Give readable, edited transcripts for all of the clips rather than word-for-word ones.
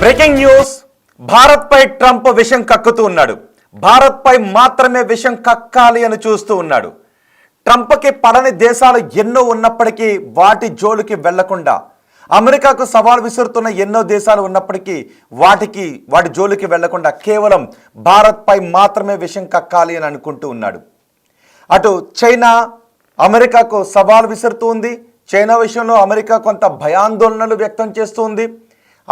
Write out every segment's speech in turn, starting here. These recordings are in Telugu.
Breaking news. భారత్ పై ట్రంప్ విషం కక్కుతూ ఉన్నాడు. భారత్ పై మాత్రమే విషం కక్కాలి అని చూస్తూ ఉన్నాడు. ట్రంప్కి పడని దేశాలు ఎన్నో ఉన్నప్పటికీ వాటి జోలికి వెళ్లకుండా, అమెరికాకు సవాల్ విసురుతున్న ఎన్నో దేశాలు ఉన్నప్పటికీ వాటి జోలికి వెళ్లకుండా కేవలం భారత్ పై మాత్రమే విషం కక్కాలి అని అనుకుంటూ ఉన్నాడు. అటు చైనా అమెరికాకు సవాల్ విసురుతూ ఉంది. చైనా విషయంలో అమెరికా కొంత భయాందోళనలు వ్యక్తం చేస్తుంది.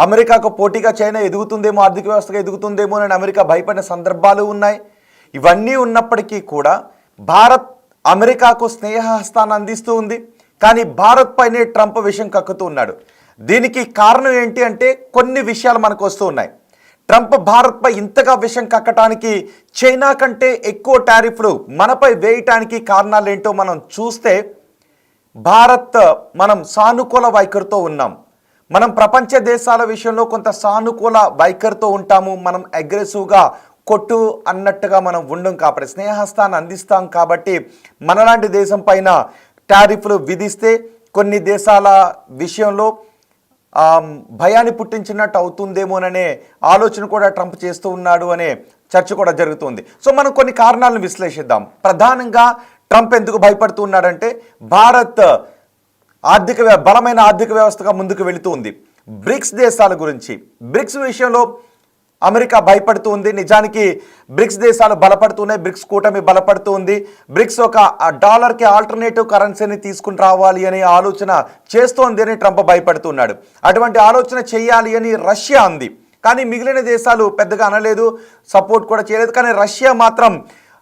అమెరికాకు పోటీగా చైనా ఎదుగుతుందేమో, ఆర్థిక వ్యవస్థగా ఎదుగుతుందేమో అని అమెరికా భయపడిన సందర్భాలు ఉన్నాయి. ఇవన్నీ ఉన్నప్పటికీ కూడా భారత్ అమెరికాకు స్నేహహస్తాన్ని అందిస్తూ ఉంది. కానీ భారత్ పైనే ట్రంప్ విషం కక్కుతూ ఉన్నాడు. దీనికి కారణం ఏంటి అంటే కొన్ని విషయాలు మనకు వస్తూ ఉన్నాయి. ట్రంప్ భారత్పై ఇంతగా విషం కక్కటానికి, చైనా కంటే ఎక్కువ టారిఫ్లు మనపై వేయటానికి కారణాలు ఏంటో మనం చూస్తే, మనం సానుకూల వైఖరితో ఉన్నాం. మనం ప్రపంచ దేశాల విషయంలో కొంత సానుకూల వైఖరితో ఉంటాము. మనం అగ్రెసివ్గా కొట్టు అన్నట్టుగా మనం ఉండం కాబట్టి, స్నేహస్తాన్ని అందిస్తాం కాబట్టి మనలాంటి దేశం పైన టారిఫ్లు విధిస్తే కొన్ని దేశాల విషయంలో భయాన్ని పుట్టించినట్టు అవుతుందేమోననే ఆలోచన కూడా ట్రంప్ చేస్తూ ఉన్నాడు అనే చర్చ కూడా జరుగుతుంది. సో మనం కొన్ని కారణాలను విశ్లేషిద్దాం. ప్రధానంగా ట్రంప్ ఎందుకు భయపడుతూ ఉన్నాడంటే, భారత్ బలమైన ఆర్థిక వ్యవస్థగా ముందుకు వెళుతూ ఉంది. బ్రిక్స్ దేశాల గురించి, బ్రిక్స్ విషయంలో అమెరికా భయపడుతూ ఉంది. నిజానికి బ్రిక్స్ దేశాలు బలపడుతున్నాయి, బ్రిక్స్ కూటమి బలపడుతూ ఉంది. బ్రిక్స్ ఒక డాలర్కి ఆల్టర్నేటివ్ కరెన్సీని తీసుకుని రావాలి అనే ఆలోచన చేస్తోంది అని ట్రంప్ భయపడుతున్నాడు. అటువంటి ఆలోచన చేయాలి అని రష్యా అంది, కానీ మిగిలిన దేశాలు పెద్దగా అనలేదు, సపోర్ట్ కూడా చేయలేదు. కానీ రష్యా మాత్రం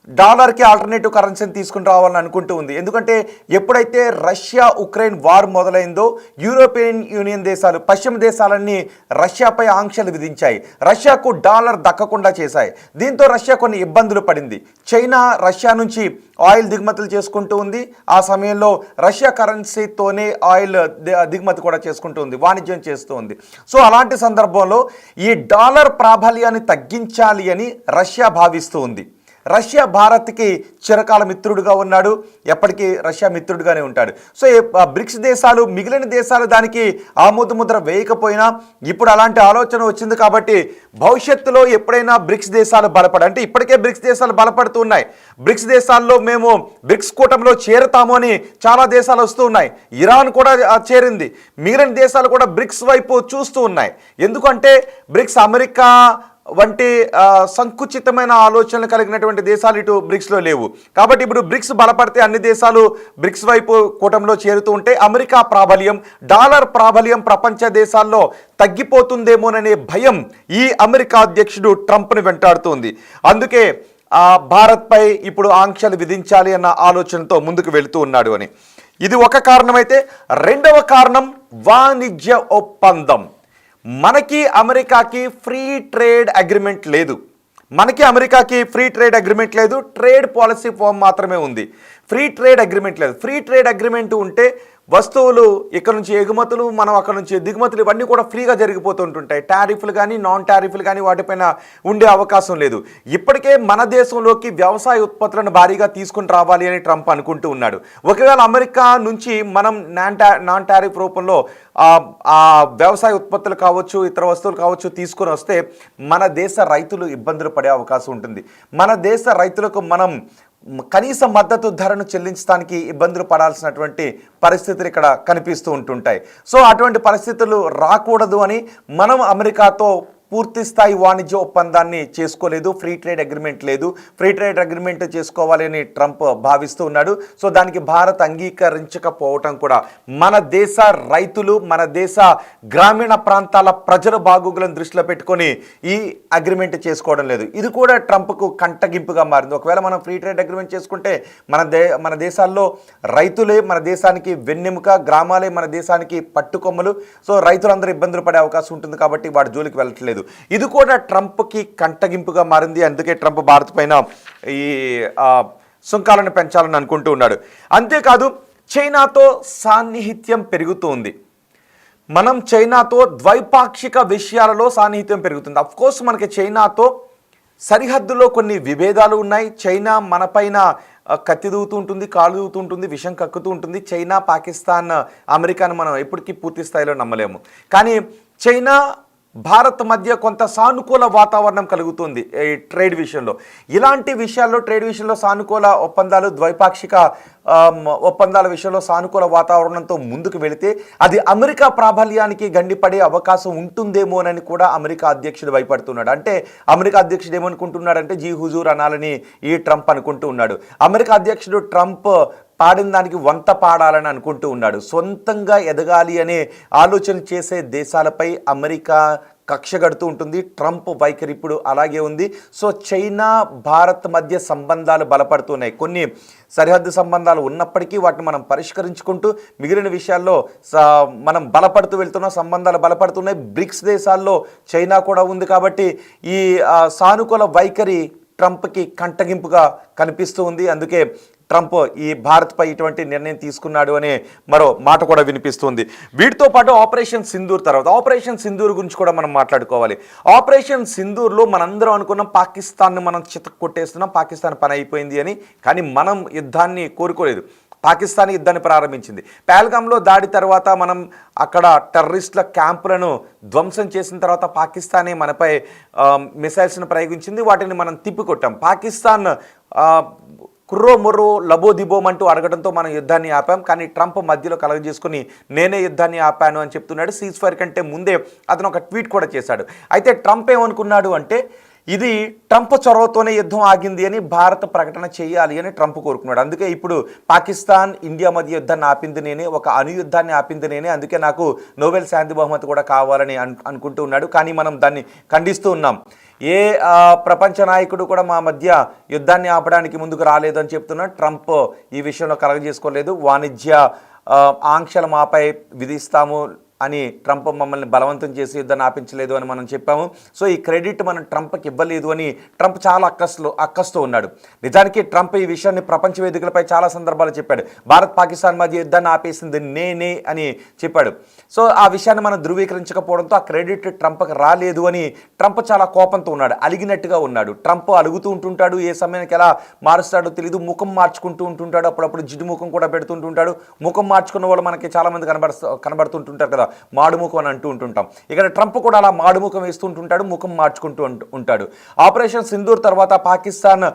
డాలర్కి ఆల్టర్నేటివ్ కరెన్సీని తీసుకుని రావాలని అనుకుంటూ ఉంది. ఎందుకంటే ఎప్పుడైతే రష్యా ఉక్రెయిన్ వార్ మొదలైందో యూరోపియన్ యూనియన్ దేశాలు, పశ్చిమ దేశాలన్నీ రష్యాపై ఆంక్షలు విధించాయి, రష్యాకు డాలర్ దక్కకుండా చేశాయి. దీంతో రష్యా కొన్ని ఇబ్బందులు పడింది. చైనా రష్యా నుంచి ఆయిల్ దిగుమతులు చేసుకుంటూ ఉంది. ఆ సమయంలో రష్యా కరెన్సీతోనే ఆయిల్ దిగుమతి కూడా చేసుకుంటూ ఉంది, వాణిజ్యం చేస్తూ ఉంది. సో అలాంటి సందర్భంలో ఈ డాలర్ ప్రాబల్యాన్ని తగ్గించాలి అని రష్యా భావిస్తూ ఉంది. రష్యా భారత్కి చిరకాల మిత్రుడుగా ఉన్నాడు, ఎప్పటికీ రష్యా మిత్రుడుగానే ఉంటాడు. సో బ్రిక్స్ దేశాలు, మిగిలిన దేశాలు దానికి ఆమోదముద్ర వేయకపోయినా ఇప్పుడు అలాంటి ఆలోచన వచ్చింది కాబట్టి భవిష్యత్తులో ఎప్పుడైనా బ్రిక్స్ దేశాలు అంటే ఇప్పటికే బ్రిక్స్ దేశాలు బలపడుతూ ఉన్నాయి. బ్రిక్స్ దేశాల్లో మేము బ్రిక్స్ కూటమిలో చేరుతాము అని చాలా దేశాలు వస్తూ ఉన్నాయి. ఇరాన్ కూడా చేరింది. మిగిలిన దేశాలు కూడా బ్రిక్స్ వైపు చూస్తూ ఉన్నాయి. ఎందుకంటే బ్రిక్స్ అమెరికా వంటి సంకుచితమైన ఆలోచనలు కలిగినటువంటి దేశాలు ఇటు బ్రిక్స్లో లేవు. కాబట్టి ఇప్పుడు బ్రిక్స్ బలపడితే అన్ని దేశాలు బ్రిక్స్ వైపు కూటమిలో చేరుతూ ఉంటే అమెరికా ప్రాబల్యం, డాలర్ ప్రాబల్యం ప్రపంచ దేశాల్లో తగ్గిపోతుందేమోననే భయం ఈ అమెరికా అధ్యక్షుడు ట్రంప్ను వెంటాడుతుంది. అందుకే భారత్పై ఇప్పుడు ఆంక్షలు విధించాలి అన్న ఆలోచనతో ముందుకు వెళుతూ ఉన్నాడు అని. ఇది ఒక కారణమైతే, రెండవ కారణం వాణిజ్య ఒప్పందం. మనకి అమెరికాకి ఫ్రీ ట్రేడ్ అగ్రిమెంట్ లేదు. ట్రేడ్ పాలసీ ఫామ్ మాత్రమే ఉంది. ఫ్రీ ట్రేడ్ అగ్రిమెంట్ లేదు. ఫ్రీ ట్రేడ్ అగ్రిమెంట్ ఉంటే వస్తువులు ఇక్కడ నుంచి ఎగుమతులు, మనం అక్కడ నుంచి దిగుమతులు, ఇవన్నీ కూడా ఫ్రీగా జరిగిపోతుంటుంటాయి. టారిఫ్లు కానీ నాన్ టారిఫ్లు కానీ వాటిపైన ఉండే అవకాశం లేదు. ఇప్పటికే మన దేశంలోకి వ్యవసాయ ఉత్పత్తులను భారీగా తీసుకుని రావాలి అని ట్రంప్ అనుకుంటూ ఉన్నాడు. ఒకవేళ అమెరికా నుంచి మనం నాన్ టారిఫ్ రూపంలో ఆ వ్యవసాయ ఉత్పత్తులు కావచ్చు, ఇతర వస్తువులు కావచ్చు తీసుకుని వస్తే మన దేశ రైతులు ఇబ్బందులు పడే అవకాశం ఉంటుంది. మన దేశ రైతులకు మనం కనీస మద్దతు ధరను చెల్లించడానికి ఇబ్బందులు పడాల్సినటువంటి పరిస్థితులు ఇక్కడ కనిపిస్తూ ఉంటుంటాయి. సో అటువంటి పరిస్థితులు రాకూడదు అని మనం అమెరికాతో పూర్తి స్థాయి వాణిజ్య ఒప్పందాన్ని చేసుకోలేదు. ఫ్రీ ట్రేడ్ అగ్రిమెంట్ లేదు. ఫ్రీ ట్రేడ్ అగ్రిమెంట్ చేసుకోవాలి అని ట్రంప్ భావిస్తూ ఉన్నాడు. సో దానికి భారత్ అంగీకరించకపోవటం కూడా మన దేశ రైతులు, మన దేశ గ్రామీణ ప్రాంతాల ప్రజల బాగోగులను దృష్టిలో పెట్టుకొని ఈ అగ్రిమెంట్ చేసుకోవడం లేదు. ఇది కూడా ట్రంప్కు కంటగింపుగా మారింది. ఒకవేళ మనం ఫ్రీ ట్రేడ్ అగ్రిమెంట్ చేసుకుంటే మన దేశాల్లో రైతులే మన దేశానికి వెన్నెముక, గ్రామాలే మన దేశానికి పట్టుకొమ్మలు. సో రైతులందరూ ఇబ్బందులు పడే అవకాశం ఉంటుంది కాబట్టి వాటి జోలికి వెళ్ళట్లేదు. ఇది కూడా ట్రంప్కి కంటగింపుగా మారింది. అందుకే ట్రంప్ భారత్ పైన ఈ సుంకాలను పెంచాలని అనుకుంటూ ఉన్నాడు. అంతేకాదు చైనాతో సాన్నిహిత్యం పెరుగుతుంది. మనం చైనాతో ద్వైపాక్షిక విషయాలలో సాన్నిహిత్యం పెరుగుతుంది. అఫ్కోర్స్ మనకి చైనాతో సరిహద్దులో కొన్ని విభేదాలు ఉన్నాయి. చైనా మనపైన కత్తి దూతూ ఉంటుంది, కాలు దూతూ ఉంటుంది, విషం కక్కుతూ ఉంటుంది. చైనా, పాకిస్తాన్, అమెరికాను మనం ఎప్పటికీ పూర్తి స్థాయిలో నమ్మలేము. కానీ చైనా భారత్ మధ్య కొంత సానుకూల వాతావరణం కలుగుతుంది ఈ ట్రేడ్ విషయంలో. ఇలాంటి విషయాల్లో ట్రేడ్ విషయంలో సానుకూల ఒప్పందాలు, ద్వైపాక్షిక ఒప్పందాల విషయంలో సానుకూల వాతావరణంతో ముందుకు వెళితే అది అమెరికా ప్రాబల్యానికి గండిపడే అవకాశం ఉంటుందేమోనని కూడా అమెరికా అధ్యక్షుడు భయపడుతున్నాడు. అంటే అమెరికా అధ్యక్షుడు ఏమనుకుంటున్నాడంటే జీ హుజూర్ అనాలని ఈ ట్రంప్ అనుకుంటూ ఉన్నాడు. అమెరికా అధ్యక్షుడు ట్రంప్ పాడిన దానికి వంత పాడాలని అనుకుంటూ ఉన్నాడు. సొంతంగా ఎదగాలి అనే ఆలోచన చేసే దేశాలపై అమెరికా కక్ష కడుతూ ఉంటుంది. ట్రంప్ వైఖరి ఇప్పుడు అలాగే ఉంది. సో చైనా భారత్ మధ్య సంబంధాలు బలపడుతున్నాయి. కొన్ని సరిహద్దు సంబంధాలు ఉన్నప్పటికీ వాటిని మనం పరిష్కరించుకుంటూ మిగిలిన విషయాల్లో మనం బలపడుతూ వెళ్తున్నాం. సంబంధాలు బలపడుతున్నాయి. బ్రిక్స్ దేశాల్లో చైనా కూడా ఉంది. కాబట్టి ఈ సానుకూల వైఖరి ట్రంప్కి కంటగింపుగా కనిపిస్తూ ఉంది. అందుకే ట్రంప్ ఈ భారత్పై ఇటువంటి నిర్ణయం తీసుకున్నాడు అనే మరో మాట కూడా వినిపిస్తుంది. వీటితో పాటు ఆపరేషన్ సింధూర్ తర్వాత ఆపరేషన్ సింధూర్ గురించి కూడా మనం మాట్లాడుకోవాలి. ఆపరేషన్ సింధూర్లో మనందరం అనుకున్నాం పాకిస్తాన్ను మనం చితక్ కొట్టేస్తున్నాం, పాకిస్తాన్ పని అయిపోయింది అని. కానీ మనం యుద్ధాన్ని కోరుకోలేదు. పాకిస్తాన్ యుద్ధాన్ని ప్రారంభించింది. పహల్గామ్లో దాడి తర్వాత మనం అక్కడ టెర్రరిస్టుల క్యాంపులను ధ్వంసం చేసిన తర్వాత పాకిస్తానే మనపై మిసైల్స్ను ప్రయోగించింది. వాటిని మనం తిప్పికొట్టాం. పాకిస్తాన్ కుర్రో ముర్రో లబోదిబోం అంటూ అడగడంతో మనం యుద్ధాన్ని ఆపాం. కానీ ట్రంప్ మధ్యలో కలగజేసుకుని నేనే యుద్ధాన్ని ఆపాను అని చెప్తున్నాడు. సీజ్ ఫైర్ కంటే ముందే అతను ఒక ట్వీట్ కూడా చేశాడు. అయితే ట్రంప్ ఏమనుకున్నాడు అంటే ఇది ట్రంప్ చొరవతోనే యుద్ధం ఆగింది అని భారత ప్రకటన చేయాలి అని ట్రంప్ కోరుకున్నాడు. అందుకే ఇప్పుడు పాకిస్తాన్ ఇండియా మధ్య యుద్ధాన్ని ఆపింది నేనే, ఒక అణుయుద్ధాన్ని ఆపింది నేనే, అందుకే నాకు నోబెల్ శాంతి బహుమతి కూడా కావాలని అనుకుంటూ ఉన్నాడు. కానీ మనం దాన్ని ఖండిస్తూ ఉన్నాం. ఏ ప్రపంచ నాయకుడు కూడా మా మధ్య యుద్ధాన్ని ఆపడానికి ముందుకు రాలేదు అని చెప్తున్నాడు. ట్రంప్ ఈ విషయంలో కలగజేసుకోలేదు. వాణిజ్య ఆంక్షలు మాపై విధిస్తాము అని ట్రంప్ మమ్మల్ని బలవంతం చేసి యుద్ధాన్ని ఆపించలేదు అని మనం చెప్పాము. సో ఈ క్రెడిట్ మనం ట్రంప్కి ఇవ్వలేదు అని ట్రంప్ చాలా అక్కస్తూ ఉన్నాడు. నిజానికి ట్రంప్ ఈ విషయాన్ని ప్రపంచ వేదికలపై చాలా సందర్భాలు చెప్పాడు. భారత్ పాకిస్తాన్ మధ్య యుద్ధాన్ని ఆపేసింది నేనే అని చెప్పాడు. సో ఆ విషయాన్ని మనం ధృవీకరించకపోవడంతో ఆ క్రెడిట్ ట్రంప్కి రాలేదు అని ట్రంప్ చాలా కోపంతో ఉన్నాడు, అలిగినట్టుగా ఉన్నాడు. ట్రంప్ అలుగుతూ ఉంటుంటాడు, ఏ సమయానికి ఎలా మారుస్తాడో తెలియదు. ముఖం మార్చుకుంటూ ఉంటుంటాడు, అప్పుడప్పుడు జిడ్డు ముఖం కూడా పెడుతుంటుంటాడు. ముఖం మార్చుకున్న వాళ్ళు మనకి చాలామంది కనబడుతుంటుంటారు కదా, మాడుముఖం అని అంటూ ఉంటుంటాం. ఇక్కడ ట్రంప్ కూడా అలా మాడుముఖం వేస్తుంటుంటాడు, ముఖం మార్చుకుంటూ ఉంటాడు. ఆపరేషన్ సింధూర్ తర్వాత పాకిస్తాన్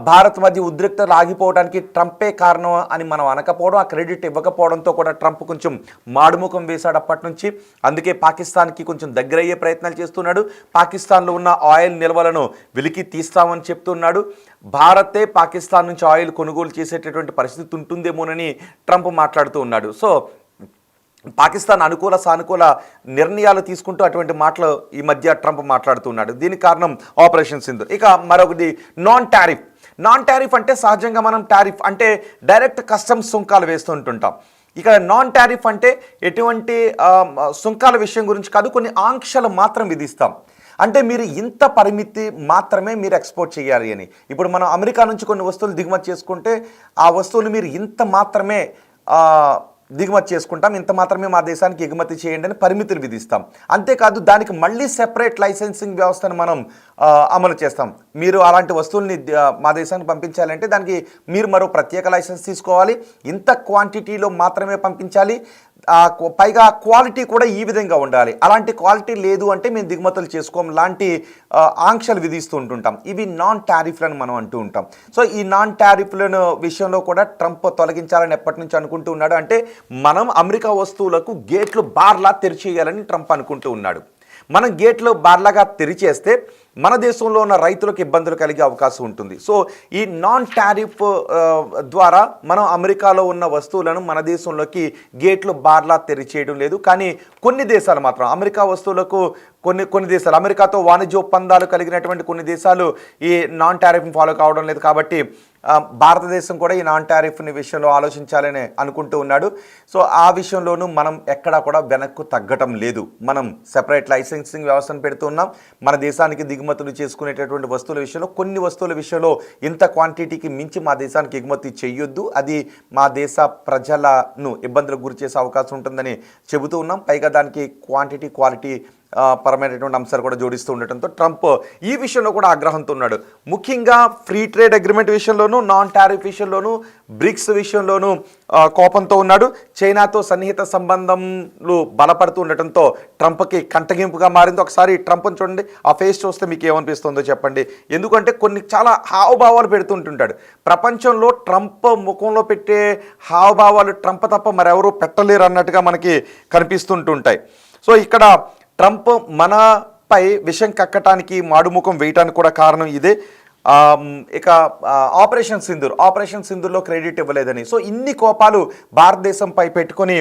భారత్ మధ్య ఉద్రిక్తలు ఆగిపోవడానికి ట్రంపే కారణం అని మనం అనకపోవడం, ఆ క్రెడిట్ ఇవ్వకపోవడంతో కూడా ట్రంప్ కొంచెం మాడుముఖం వేశాడు అప్పటి నుంచి. అందుకే పాకిస్తాన్కి కొంచెం దగ్గరయ్యే ప్రయత్నాలు చేస్తున్నాడు. పాకిస్తాన్లో ఉన్న ఆయిల్ నిల్వలను వెలికి తీస్తామని చెప్తున్నాడు. భారతే పాకిస్తాన్ నుంచి ఆయిల్ కొనుగోలు చేసేటటువంటి పరిస్థితి ఉంటుందేమోనని ట్రంప్ మాట్లాడుతూ ఉన్నాడు. సో పాకిస్తాన్ అనుకూల సానుకూల నిర్ణయాలు తీసుకుంటూ అటువంటి మాటలు ఈ మధ్య ట్రంప్ మాట్లాడుతున్నాడు. దీనికి కారణం ఆపరేషన్ సింధూర్. ఇక మరొకటి నాన్ టారిఫ్ అంటే సహజంగా మనం టారిఫ్ అంటే డైరెక్ట్ కస్టమ్స్ సుంకాలు వేస్తుంటుంటాం. ఇక్కడ నాన్ టారిఫ్ అంటే ఎటువంటి సుంకాల విషయం గురించి కాదు, కొన్ని ఆంక్షలు మాత్రం విధిస్తాం. అంటే మీరు ఇంత పరిమితి మాత్రమే మీరు ఎక్స్పోర్ట్ చేయాలి అని. ఇప్పుడు మనం అమెరికా నుంచి కొన్ని వస్తువులు దిగుమతి చేసుకుంటే ఆ వస్తువులు మీరు ఇంత మాత్రమే దిగుమతి చేసుకుంటాం, ఇంత మాత్రమే మా దేశానికి ఎగుమతి చేయండి అని పరిమితులు విధిస్తాం. అంతేకాదు దానికి మళ్ళీ సెపరేట్ లైసెన్సింగ్ వ్యవస్థను మనం అమలు చేస్తాం. మీరు అలాంటి వస్తువుల్ని మా దేశానికి పంపించాలంటే దానికి మీరు మరో ప్రత్యేక లైసెన్స్ తీసుకోవాలి, ఇంత క్వాంటిటీలో మాత్రమే పంపించాలి, పైగా క్వాలిటీ కూడా ఈ విధంగా ఉండాలి. అలాంటి క్వాలిటీ లేదు అంటే మేము దిగుమతులు చేసుకోం లాంటి ఆంక్షలు విధిస్తూ ఉంటుంటాం. ఇవి నాన్ టారిఫ్లను మనం అంటూ ఉంటాం. సో ఈ నాన్ టారిఫ్లను విషయంలో కూడా ట్రంప్ తొలగించాలని ఎప్పటి నుంచి అనుకుంటూ ఉన్నాడు. అంటే మనం అమెరికా వస్తువులకు గేట్లు బార్లా తెరిచేయాలని ట్రంప్ అనుకుంటూ ఉన్నాడు. మనం గేట్లు బార్లాగా తెరిచేస్తే మన దేశంలో ఉన్న రైతులకు ఇబ్బందులు కలిగే అవకాశం ఉంటుంది. సో ఈ నాన్ టారిఫ్ ద్వారా మనం అమెరికాలో ఉన్న వస్తువులను మన దేశంలోకి గేట్లు బార్లా తెరిచేయడం లేదు. కానీ కొన్ని దేశాలు మాత్రం అమెరికా వస్తువులకు కొన్ని దేశాలు అమెరికాతో వాణిజ్య ఒప్పందాలు కలిగినటువంటి కొన్ని దేశాలు ఈ నాన్ టారిఫ్ని ఫాలో కావడం లేదు. కాబట్టి భారతదేశం కూడా ఈ నాన్ టారిఫ్ని విషయంలో ఆలోచించాలని అనుకుంటూ ఉన్నాడు. సో ఆ విషయంలోనూ మనం ఎక్కడా కూడా వెనక్కు తగ్గటం లేదు. మనం సెపరేట్ లైసెన్సింగ్ వ్యవస్థను పెడుతూ ఉన్నాం. మన దేశానికి దిగుమతులు చేసుకునేటటువంటి వస్తువుల విషయంలో కొన్ని వస్తువుల విషయంలో ఇంత క్వాంటిటీకి మించి మా దేశానికి ఎగుమతి చేయొద్దు, అది మా దేశ ప్రజలను ఇబ్బందులకు గురి చేసే అవకాశం ఉంటుందని చెబుతూ ఉన్నాం. పైగా దానికి క్వాంటిటీ క్వాలిటీ పరమైనటువంటి అంశాలు కూడా జోడిస్తూ ఉండటంతో ట్రంప్ ఈ విషయంలో కూడా ఆగ్రహంతో ఉన్నాడు. ముఖ్యంగా ఫ్రీ ట్రేడ్ అగ్రిమెంట్ విషయంలోనూ, నాన్ టారిఫ్ విషయంలోనూ, బ్రిక్స్ విషయంలోనూ కోపంతో ఉన్నాడు. చైనాతో సన్నిహిత సంబంధాలు బలపడుతూ ఉండటంతో ట్రంప్కి కంటగింపుగా మారింది. ఒకసారి ట్రంప్ని చూడండి, ఆ ఫేస్ చూస్తే మీకు ఏమనిపిస్తుందో చెప్పండి. ఎందుకంటే కొన్ని చాలా హావభావాలు పెడుతుంటుంటాడు. ప్రపంచంలో ట్రంప్ ముఖంలో పెట్టే హావభావాలు ట్రంప్ తప్ప మరెవరూ పెట్టలేరు అన్నట్టుగా మనకి కనిపిస్తుంటుంటాయి. సో ఇక్కడ ట్రంప్ మనపై విషం కక్కటానికి, మాడుముఖం వేయటానికి కూడా కారణం ఇదే. ఇక ఆపరేషన్ సింధూర్లో క్రెడిట్ ఇవ్వలేదని. సో ఇన్ని కోపాలు భారతదేశంపై పెట్టుకొని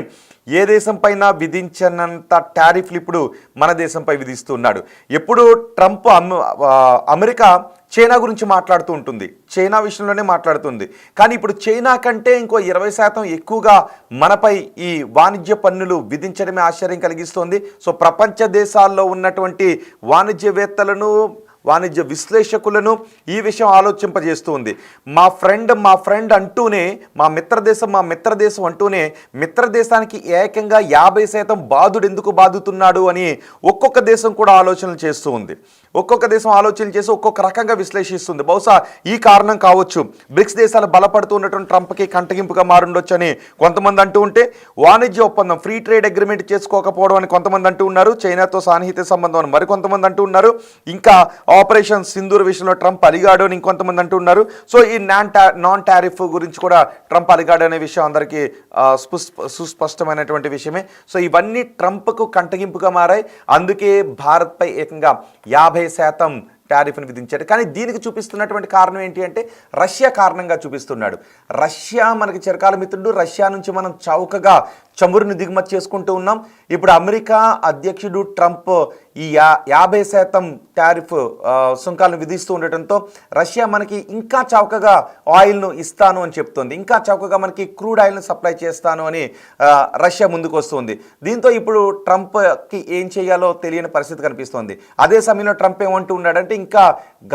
ఏ దేశంపైనా విధించనంత టారిఫ్లు ఇప్పుడు మన దేశంపై విధిస్తున్నాడు. ఎప్పుడు ట్రంప్ అమెరికా చైనా గురించి మాట్లాడుతూ ఉంటుంది, చైనా విషయంలోనే మాట్లాడుతుంది. కానీ ఇప్పుడు చైనా కంటే ఇంకో 20% ఎక్కువగా మనపై ఈ వాణిజ్య పన్నులు విధించడమే ఆశ్చర్యం కలిగిస్తోంది. సో ప్రపంచ దేశాల్లో ఉన్నటువంటి వాణిజ్యవేత్తలను, వాణిజ్య విశ్లేషకులను ఈ విషయం ఆలోచింపజేస్తూ ఉంది. మా ఫ్రెండ్ అంటూనే, మా మిత్రదేశం అంటూనే మిత్రదేశానికి ఏకంగా 50% బాధుడు ఎందుకు బాదుతున్నాడు అని ఒక్కొక్క దేశం కూడా ఆలోచనలు చేస్తూ ఉంది. ఒక్కొక్క దేశం ఆలోచనలు చేసి ఒక్కొక్క రకంగా విశ్లేషిస్తుంది. బహుశా ఈ కారణం కావచ్చు, బ్రిక్స్ దేశాలు బలపడుతూ ఉన్నటువంటి ట్రంప్కి కంటగింపుగా మారుండొచ్చు అని కొంతమంది అంటూ ఉంటే, వాణిజ్య ఒప్పందం ఫ్రీ ట్రేడ్ అగ్రిమెంట్ చేసుకోకపోవడం అని కొంతమంది అంటూ ఉన్నారు, చైనాతో సాన్నిహిత సంబంధం అని మరికొంతమంది అంటూ ఉన్నారు, ఇంకా ఆపరేషన్ సింధూర్ విషయంలో ట్రంప్ అలిగాడు అని ఇంకొంతమంది అంటున్నారు. సో ఈ నాన్ టారిఫ్ గురించి కూడా ట్రంప్ అలిగాడు అనే విషయం అందరికీ సుస్పష్టమైనటువంటి విషయమే. సో ఇవన్నీ ట్రంప్కు కంటగింపుగా మారాయి. అందుకే భారత్పై ఏకంగా 50% టారిఫ్ని విధించాడు. కానీ దీనికి చూపిస్తున్నటువంటి కారణం ఏంటి అంటే రష్యా కారణంగా చూపిస్తున్నాడు. రష్యా మనకి చిరకాల మిత్రుడు. రష్యా నుంచి మనం చౌకగా చమురుని దిగుమతి చేసుకుంటూ ఉన్నాం. ఇప్పుడు అమెరికా అధ్యక్షుడు ట్రంప్ ఈ 50% టారిఫ్ సుంకాలను విధిస్తూ ఉండటంతో రష్యా మనకి ఇంకా చౌకగా ఆయిల్ను ఇస్తాను అని చెప్తోంది, ఇంకా చౌకగా మనకి క్రూడ్ ఆయిల్ను సప్లై చేస్తాను అని రష్యా ముందుకు వస్తుంది. దీంతో ఇప్పుడు ట్రంప్కి ఏం చేయాలో తెలియని పరిస్థితి కనిపిస్తోంది. అదే సమయంలో ట్రంప్ ఏమంటూ ఉన్నాడంటే ఇంకా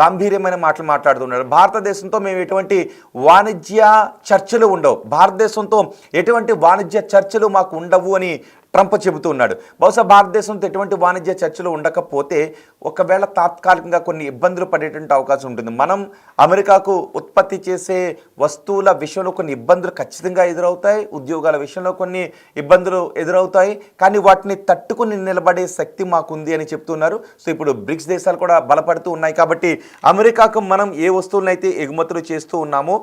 గాంభీర్యమైన మాటలు మాట్లాడుతున్నాడు. భారతదేశంతో మేము ఎటువంటి వాణిజ్య చర్చలు ఉండవు, భారతదేశంతో ఎటువంటి వాణిజ్య చర్చలు మాకు ఉండవు అని ట్రంప్ చెబుతూ ఉన్నాడు. బహుశా భారతదేశంతో ఎటువంటి వాణిజ్య చర్చలు ఉండకపోతే ఒకవేళ తాత్కాలికంగా కొన్ని ఇబ్బందులు పడేటువంటి అవకాశం ఉంటుంది. మనం అమెరికాకు ఉత్పత్తి చేసే వస్తువుల విషయంలో కొన్ని ఇబ్బందులు ఖచ్చితంగా ఎదురవుతాయి, ఉద్యోగాల విషయంలో కొన్ని ఇబ్బందులు ఎదురవుతాయి, కానీ వాటిని తట్టుకుని నిలబడే శక్తి మాకుంది అని చెప్తున్నారు. సో ఇప్పుడు బ్రిక్స్ దేశాలు కూడా బలపడుతూ ఉన్నాయి కాబట్టి అమెరికాకు మనం ఏ వస్తువులనైతే ఎగుమతులు చేస్తూ ఉన్నామో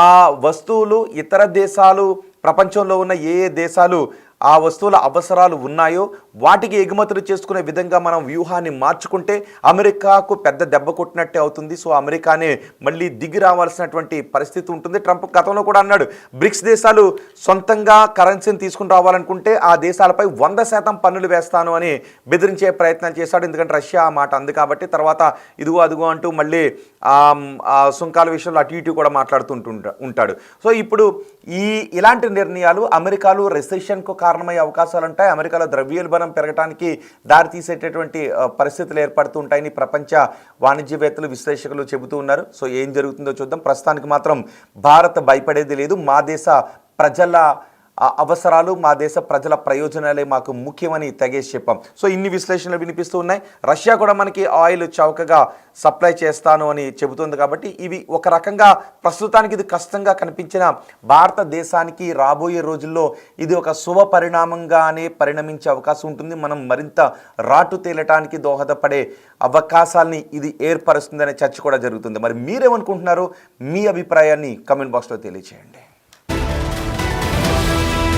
ఆ వస్తువులు ఇతర దేశాలు, ప్రపంచంలో ఉన్న ఏ దేశాలు ఆ వస్తువుల అవసరాలు ఉన్నాయో వాటికి ఎగుమతులు చేసుకునే విధంగా మనం వ్యూహాన్ని మార్చుకుంటే అమెరికాకు పెద్ద దెబ్బ కొట్టినట్టే అవుతుంది. సో అమెరికానే మళ్ళీ దిగి రావాల్సినటువంటి పరిస్థితి ఉంటుంది. ట్రంప్ గతంలో కూడా అన్నాడు, బ్రిక్స్ దేశాలు సొంతంగా కరెన్సీని తీసుకుని రావాలనుకుంటే ఆ దేశాలపై 100% పన్నులు వేస్తాను అని బెదిరించే ప్రయత్నం చేశాడు. ఎందుకంటే రష్యా ఆ మాట అంది కాబట్టి. తర్వాత ఇదిగో అదిగో అంటూ మళ్ళీ సుంకాల విషయంలో అటు ఇటు కూడా ఉంటాడు. సో ఇప్పుడు ఇలాంటి నిర్ణయాలు అమెరికాలో రెసెషన్కు కారణమయ్యే అవకాశాలు ఉంటాయి. అమెరికాలో ద్రవ్యోల్బణం పెరగడానికి దారితీసేటటువంటి పరిస్థితులు ఏర్పడుతూ ఉంటాయని ప్రపంచ వాణిజ్యవేత్తలు, విశ్లేషకులు చెబుతూ ఉన్నారు. సో ఏం జరుగుతుందో చూద్దాం. ప్రస్తుతానికి మాత్రం భారత్ భయపడేది లేదు. మా దేశ ప్రజల అవసరాలు, మా దేశ ప్రజల ప్రయోజనాలే మాకు ముఖ్యమని తెగేసి చెప్పాం. సో ఇన్ని విశ్లేషణలు వినిపిస్తూ ఉన్నాయి. రష్యా కూడా మనకి ఆయిల్ చౌకగా సప్లై చేస్తాను అని చెబుతుంది కాబట్టి ఇవి ఒక రకంగా ప్రస్తుతానికి ఇది కష్టంగా కనిపించిన భారతదేశానికి రాబోయే రోజుల్లో ఇది ఒక శుభ పరిణామంగానే పరిణమించే అవకాశం ఉంటుంది. మనం మరింత రాటు తేలటానికి దోహదపడే అవకాశాలని ఇది ఏర్పరుస్తుందనే చర్చ కూడా జరుగుతుంది. మరి మీరేమనుకుంటున్నారు? మీ అభిప్రాయాన్ని కామెంట్ బాక్స్లో తెలియజేయండి.